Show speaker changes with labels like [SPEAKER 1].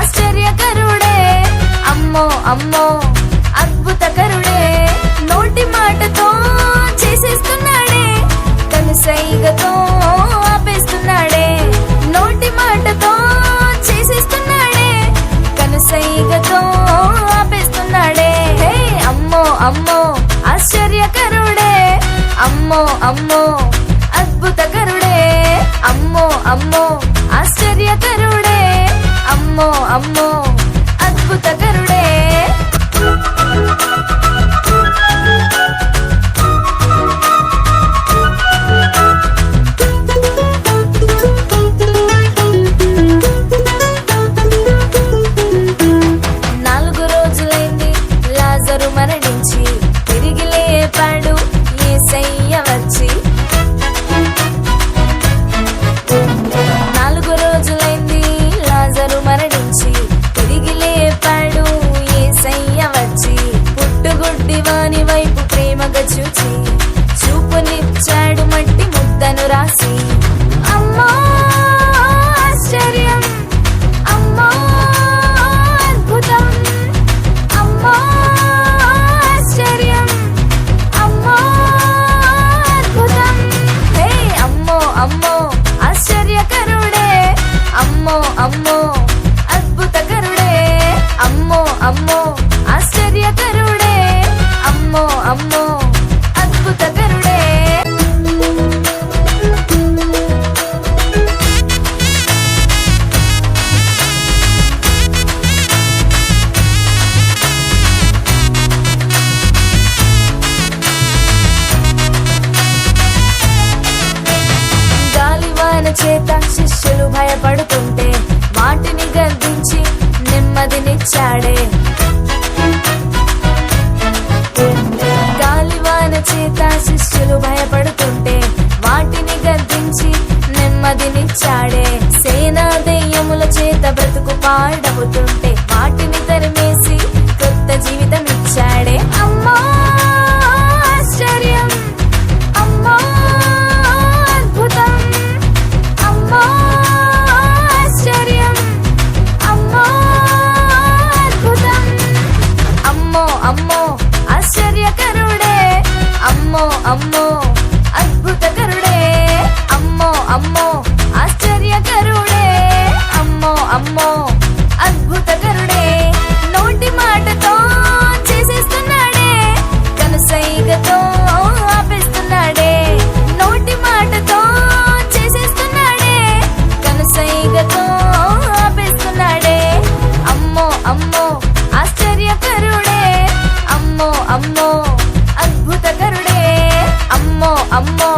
[SPEAKER 1] ఆశ్చర్యకరుడే అమ్మో అమ్మో అద్భుతకరుడే నోటి మాటతో చేసేస్తున్నాడే కనుసైగతో ఆపేస్తున్నాడే నోటి మాటతో చేసేస్తున్నాడే కనుసైగతో ఆపేస్తున్నాడే హే అమ్మో అమ్మో ఆశ్చర్యకరుడే అమ్మో అమ్మో అద్భుతకరుడే అమ్మో అమ్మో ఆశ్చర్యకరుడే అమ్మో అమ్మో అద్భుతకరుడే మరణించి తిరిగి లేపాడు యేసయ్య వచ్చి 4 రోజులైంది లాజరు మరణించి తిరిగి లేపాడు యేసయ్య వచ్చి పుట్టుగుడ్డి వాని వైపు ప్రేమగా చూచి చూపునిచ్చాడు మట్టి ముద్దను రాసి అమ్మా ఆశ్చర్యం అమ్మా అద్భుతం అమ్మా అమ్మో ఆశ్చర్యకరుడే అమ్మో అమ్మో అద్భుతకరుడే అమ్మో అమ్మో ఆశ్చర్యకరుడే అమ్మో అమ్మో అద్భుతకరుడే చేత శిష్యులు భయపడుతుంటే వాటిని గద్దించి నెమ్మదినిచ్చాడే గాలివాన చేత శిష్యులు భయపడుతుంటే వాటిని గద్దించి నెమ్మదినిచ్చాడే సేనా దెయ్యముల చేత బ్రతుకు పాడవుతుంటే వాటిని తరిమేసి కొత్త జీవితం ఇచ్చాడే అమ్మా ఆశ్చర్యం అమ్మా అద్భుతం అమ్మో ఆశ్చర్యం అమ్మో అద్భుతం అమ్మో అమ్మో ఆశ్చర్యకరుడే అమ్మో అమ్మో అద్భుతకరుడే అమ్మో అమ్మో ఆశ్చర్యకరుడే అమ్మో అమ్మో అద్భుతకరుడే నోటి మాటతో చేసేస్తున్నాడే కనుసైగతో ఆపేస్తున్నాడే నోటి మాటతో సైగతో ఆపేస్తున్నాడే అమ్మో అమ్మో ఆశ్చర్యకరుడే అమ్మో అమ్మో అద్భుతకరుడే అమ్మో అమ్మో